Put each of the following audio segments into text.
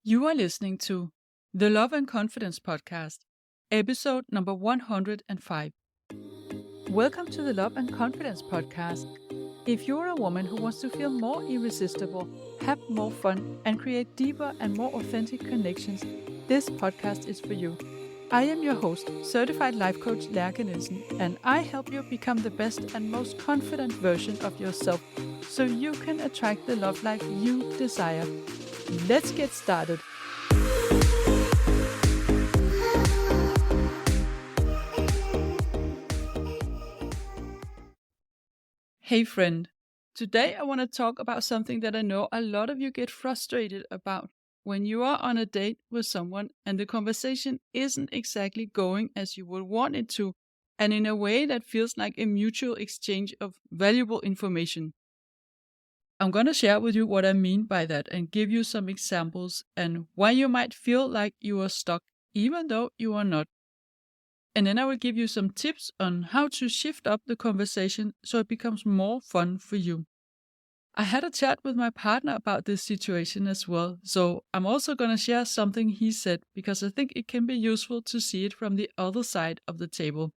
You are listening to the Love and Confidence Podcast, episode number 105. Welcome to the Love and Confidence Podcast. If you're a woman who wants to feel more irresistible, have more fun, and create deeper and more authentic connections, this podcast is for you. I am your host, certified life coach Lærke Nielsen, and I help you become the best and most confident version of yourself so you can attract the love life you desire. Let's get started. Hey friend, today I want to talk about something that I know a lot of you get frustrated about when you are on a date with someone and the conversation isn't exactly going as you would want it to, and in a way that feels like a mutual exchange of valuable information. I'm going to share with you what I mean by that and give you some examples and why you might feel like you are stuck even though you are not. And then I will give you some tips on how to shift up the conversation so it becomes more fun for you. I had a chat with my partner about this situation as well, so I'm also going to share something he said because I think it can be useful to see it from the other side of the table.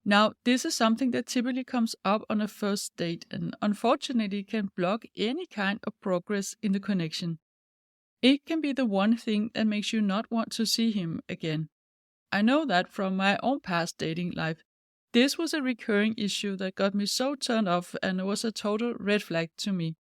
Now, this is something that typically comes up on a first date and unfortunately can block any kind of progress in the connection. It can be the one thing that makes you not want to see him again. I know that from my own past dating life. This was a recurring issue that got me so turned off and it was a total red flag to me.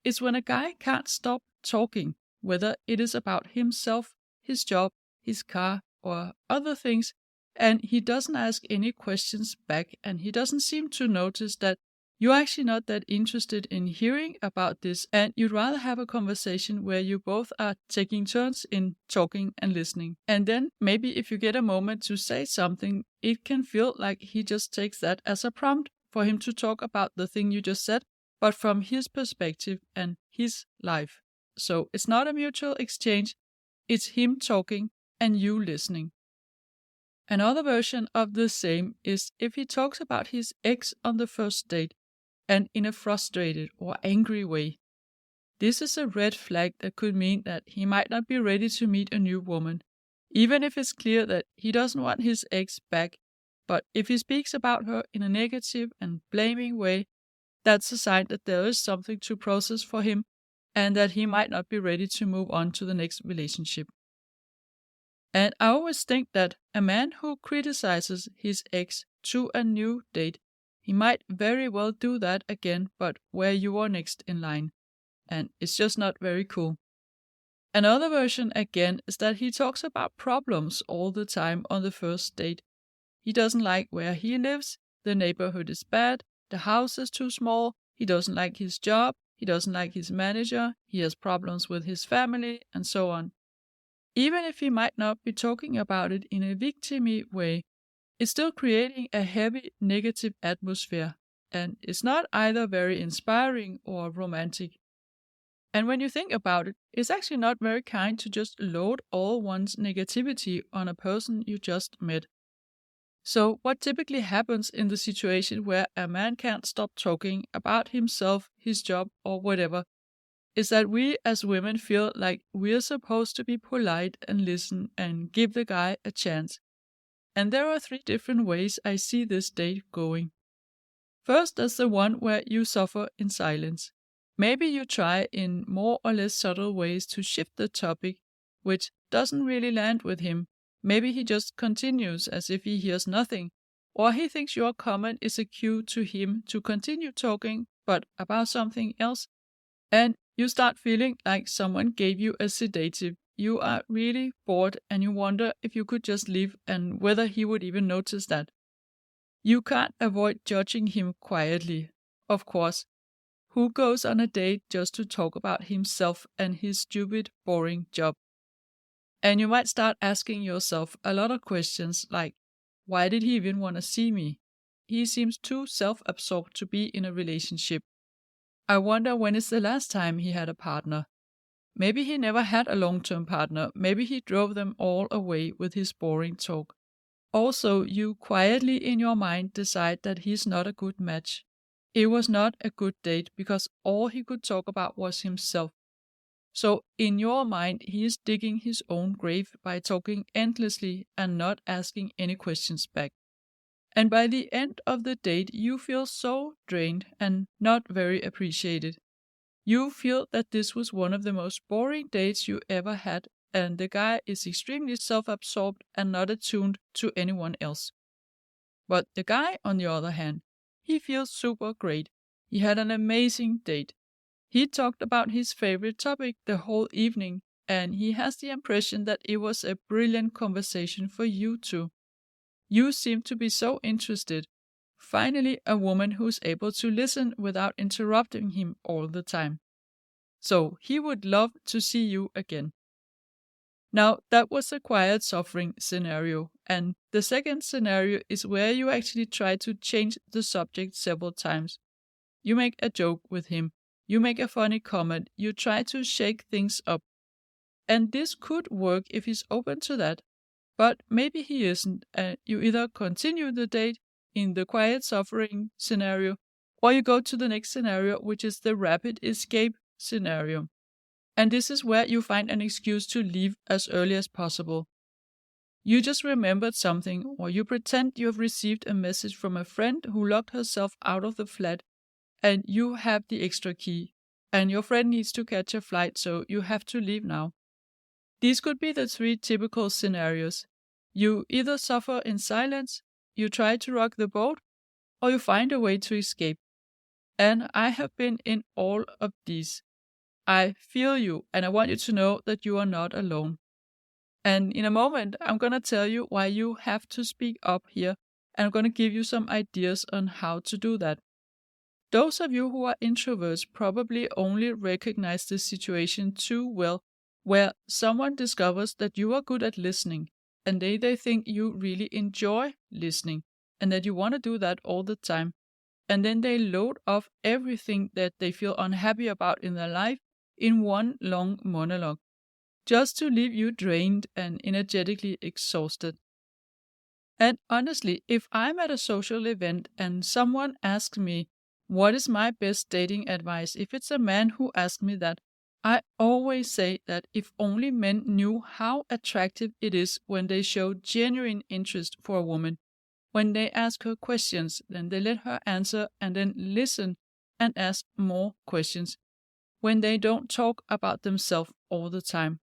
It's when a guy can't stop talking, whether it is about himself, his job, his car, or other things, and he doesn't ask any questions back and he doesn't seem to notice that you're actually not that interested in hearing about this and you'd rather have a conversation where you both are taking turns in talking and listening. And then maybe if you get a moment to say something, it can feel like he just takes that as a prompt for him to talk about the thing you just said, but from his perspective and his life. So it's not a mutual exchange, it's him talking and you listening. Another version of the same is if he talks about his ex on the first date and in a frustrated or angry way. This is a red flag that could mean that he might not be ready to meet a new woman, even if it's clear that he doesn't want his ex back. But if he speaks about her in a negative and blaming way, that's a sign that there is something to process for him and that he might not be ready to move on to the next relationship. And I always think that a man who criticizes his ex to a new date, he might very well do that again, but where you are next in line. And it's just not very cool. Another version again is that he talks about problems all the time on the first date. He doesn't like where he lives, the neighborhood is bad, the house is too small, he doesn't like his job, he doesn't like his manager, he has problems with his family, and so on. Even if he might not be talking about it in a victim-y way, it's still creating a heavy negative atmosphere, and it's not either very inspiring or romantic. And when you think about it, it's actually not very kind to just load all one's negativity on a person you just met. So what typically happens in the situation where a man can't stop talking about himself, his job, or whatever, is that we as women feel like we're supposed to be polite and listen and give the guy a chance. And there are 3 different ways I see this date going. First, there's the one where you suffer in silence. Maybe you try in more or less subtle ways to shift the topic, which doesn't really land with him. Maybe he just continues as if he hears nothing, or he thinks your comment is a cue to him to continue talking, but about something else, and you start feeling like someone gave you a sedative. You are really bored and you wonder if you could just leave and whether he would even notice that. You can't avoid judging him quietly. Of course, who goes on a date just to talk about himself and his stupid, boring job? And you might start asking yourself a lot of questions like, why did he even want to see me? He seems too self-absorbed to be in a relationship. I wonder when is the last time he had a partner. Maybe he never had a long-term partner. Maybe he drove them all away with his boring talk. Also, you quietly in your mind decide that he's not a good match. It was not a good date because all he could talk about was himself. So in your mind, he is digging his own grave by talking endlessly and not asking any questions back. And by the end of the date, you feel so drained and not very appreciated. You feel that this was one of the most boring dates you ever had, and the guy is extremely self absorbed and not attuned to anyone else. But the guy, on the other hand, he feels super great. He had an amazing date. He talked about his favorite topic the whole evening, and he has the impression that it was a brilliant conversation for you two. You seem to be so interested. Finally, a woman who's able to listen without interrupting him all the time. So he would love to see you again. Now, that was a quiet suffering scenario, and the second scenario is where you actually try to change the subject several times. You make a joke with him, you make a funny comment, you try to shake things up. And this could work if he's open to that, but maybe he isn't, and you either continue the date in the quiet suffering scenario, or you go to the next scenario, which is the rapid escape scenario. And this is where you find an excuse to leave as early as possible. You just remembered something, or you pretend you have received a message from a friend who locked herself out of the flat, and you have the extra key, and your friend needs to catch a flight, so you have to leave now. These could be the three typical scenarios. You either suffer in silence, you try to rock the boat, or you find a way to escape. And I have been in all of these. I feel you, and I want you to know that you are not alone. And in a moment, I'm going to tell you why you have to speak up here, and I'm going to give you some ideas on how to do that. Those of you who are introverts probably only recognize this situation too well, where someone discovers that you are good at listening, and they think you really enjoy listening, and that you want to do that all the time. And then they load off everything that they feel unhappy about in their life in one long monologue, just to leave you drained and energetically exhausted. And honestly, if I'm at a social event and someone asks me, what is my best dating advice? If it's a man who asks me that, I always say that if only men knew how attractive it is when they show genuine interest for a woman, when they ask her questions, then they let her answer and then listen and ask more questions, when they don't talk about themselves all the time.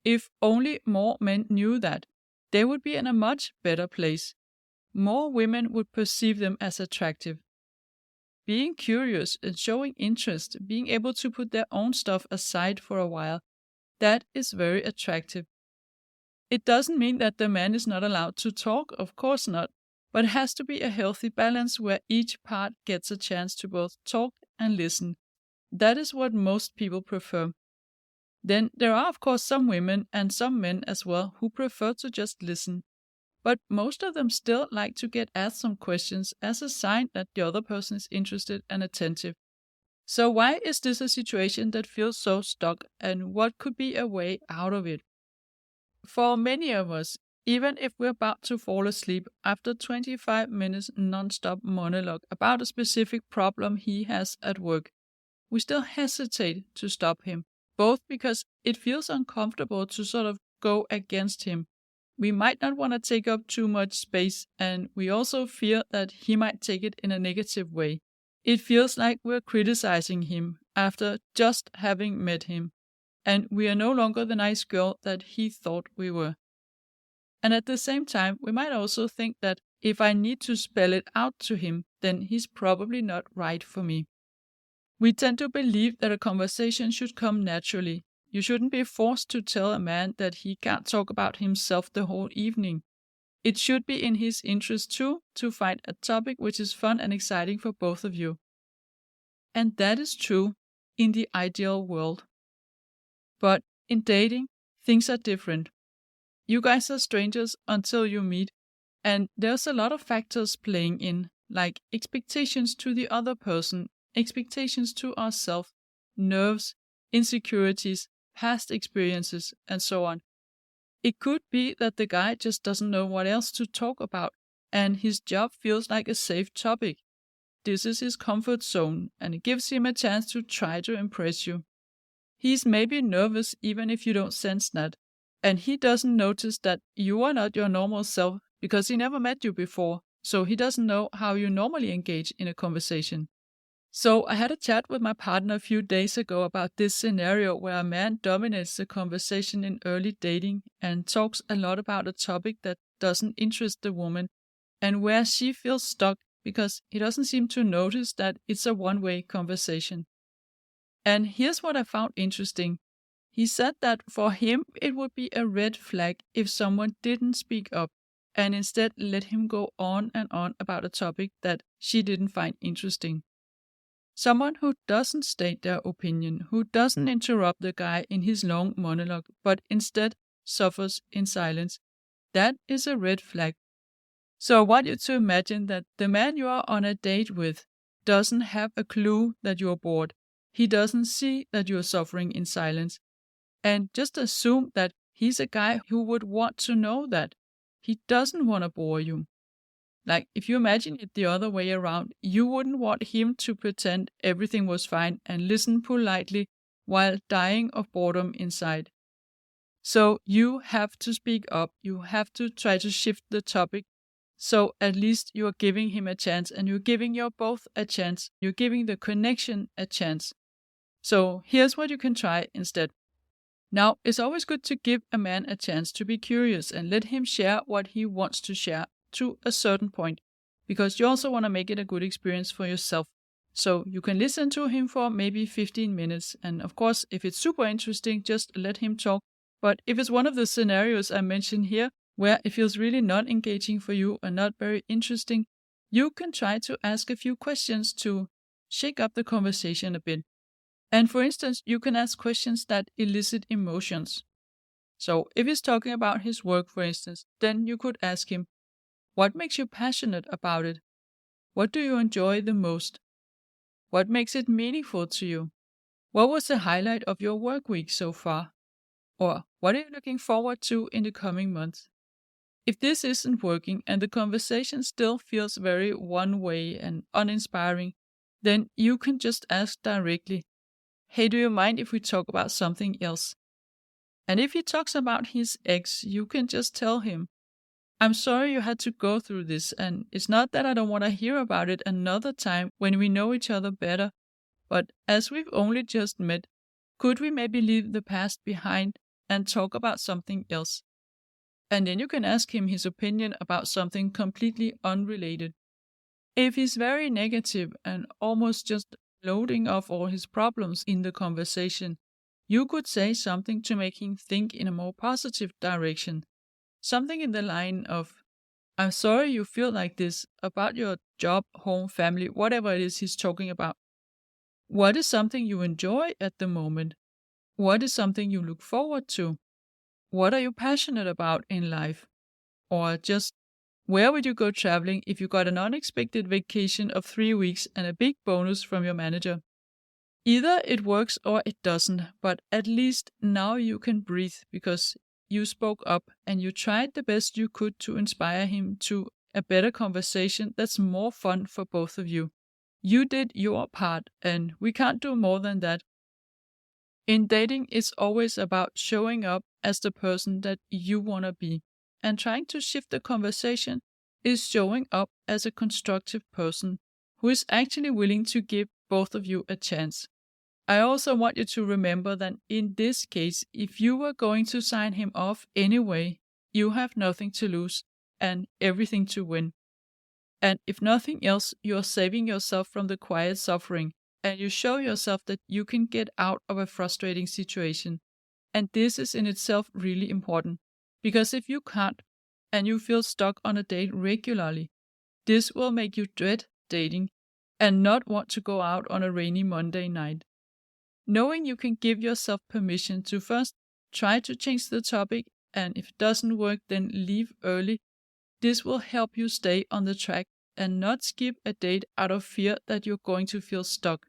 If only more men knew that, they would be in a much better place. More women would perceive them as attractive. Being curious and showing interest, being able to put their own stuff aside for a while, that is very attractive. It doesn't mean that the man is not allowed to talk, of course not, but it has to be a healthy balance where each part gets a chance to both talk and listen. That is what most people prefer. Then there are of course some women and some men as well who prefer to just listen. But most of them still like to get asked some questions as a sign that the other person is interested and attentive. So why is this a situation that feels so stuck, and what could be a way out of it? For many of us, even if we're about to fall asleep after 25 minutes non-stop monologue about a specific problem he has at work, we still hesitate to stop him, both because it feels uncomfortable to sort of go against him. We might not want to take up too much space, and we also fear that he might take it in a negative way. It feels like we're criticizing him after just having met him, and we are no longer the nice girl that he thought we were. And at the same time, we might also think that if I need to spell it out to him, then he's probably not right for me. We tend to believe that a conversation should come naturally. You shouldn't be forced to tell a man that he can't talk about himself the whole evening. It should be in his interest too to find a topic which is fun and exciting for both of you. And that is true in the ideal world. But in dating, things are different. You guys are strangers until you meet, and there's a lot of factors playing in, like expectations to the other person, expectations to ourselves, nerves, insecurities, past experiences, and so on. It could be that the guy just doesn't know what else to talk about, and his job feels like a safe topic. This is his comfort zone, and it gives him a chance to try to impress you. He's maybe nervous even if you don't sense that. And he doesn't notice that you are not your normal self because he never met you before, so he doesn't know how you normally engage in a conversation. So I had a chat with my partner a few days ago about this scenario where a man dominates the conversation in early dating and talks a lot about a topic that doesn't interest the woman, and where she feels stuck because he doesn't seem to notice that it's a one-way conversation. And here's what I found interesting. He said that for him it would be a red flag if someone didn't speak up and instead let him go on and on about a topic that she didn't find interesting. Someone who doesn't state their opinion, who doesn't interrupt the guy in his long monologue, but instead suffers in silence, that is a red flag. So I want you to imagine that the man you are on a date with doesn't have a clue that you're bored. He doesn't see that you're suffering in silence. And just assume that he's a guy who would want to know that. He doesn't want to bore you. Like, if you imagine it the other way around, you wouldn't want him to pretend everything was fine and listen politely while dying of boredom inside. So you have to speak up. You have to try to shift the topic. So at least you're giving him a chance and you're giving you both a chance. You're giving the connection a chance. So here's what you can try instead. Now, it's always good to give a man a chance to be curious and let him share what he wants to share to a certain point, because you also want to make it a good experience for yourself. So you can listen to him for maybe 15 minutes. And of course, if it's super interesting, just let him talk. But if it's one of the scenarios I mentioned here, where it feels really not engaging for you and not very interesting, you can try to ask a few questions to shake up the conversation a bit. And for instance, you can ask questions that elicit emotions. So if he's talking about his work, for instance, then you could ask him, what makes you passionate about it? What do you enjoy the most? What makes it meaningful to you? What was the highlight of your work week so far? Or what are you looking forward to in the coming months? If this isn't working and the conversation still feels very one-way and uninspiring, then you can just ask directly, hey, do you mind if we talk about something else? And if he talks about his ex, you can just tell him, I'm sorry you had to go through this, and it's not that I don't want to hear about it another time when we know each other better, but as we've only just met, could we maybe leave the past behind and talk about something else? And then you can ask him his opinion about something completely unrelated. If he's very negative and almost just loading off all his problems in the conversation, you could say something to make him think in a more positive direction. Something in the line of, I'm sorry you feel like this about your job, home, family, whatever it is he's talking about. What is something you enjoy at the moment? What is something you look forward to? What are you passionate about in life? Or just, where would you go traveling if you got an unexpected vacation of 3 weeks and a big bonus from your manager? Either it works or it doesn't, but at least now you can breathe because you spoke up and you tried the best you could to inspire him to a better conversation that's more fun for both of you. You did your part, and we can't do more than that. In dating, it's always about showing up as the person that you want to be, and trying to shift the conversation is showing up as a constructive person who is actually willing to give both of you a chance. I also want you to remember that in this case, if you were going to sign him off anyway, you have nothing to lose and everything to win. And if nothing else, you are saving yourself from the quiet suffering, and you show yourself that you can get out of a frustrating situation. And this is in itself really important, because if you can't, and you feel stuck on a date regularly, this will make you dread dating and not want to go out on a rainy Monday night. Knowing you can give yourself permission to first try to change the topic, and if it doesn't work, then leave early, this will help you stay on the track and not skip a date out of fear that you're going to feel stuck.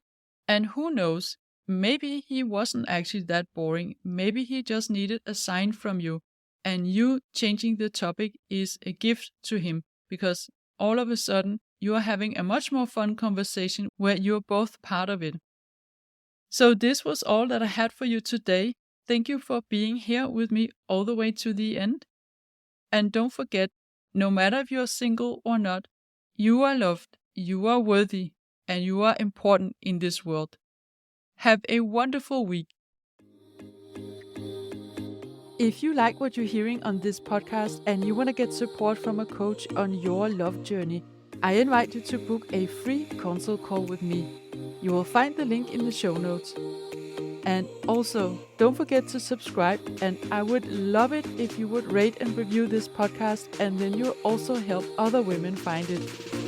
And who knows, maybe he wasn't actually that boring, maybe he just needed a sign from you, and you changing the topic is a gift to him, because all of a sudden you are having a much more fun conversation where you're both part of it. So this was all that I had for you today. Thank you for being here with me all the way to the end. And don't forget, no matter if you're single or not, you are loved, you are worthy, and you are important in this world. Have a wonderful week. If you like what you're hearing on this podcast and you want to get support from a coach on your love journey, I invite you to book a free consult call with me. You will find the link in the show notes. And also, don't forget to subscribe, and I would love it if you would rate and review this podcast, and then you'll also help other women find it.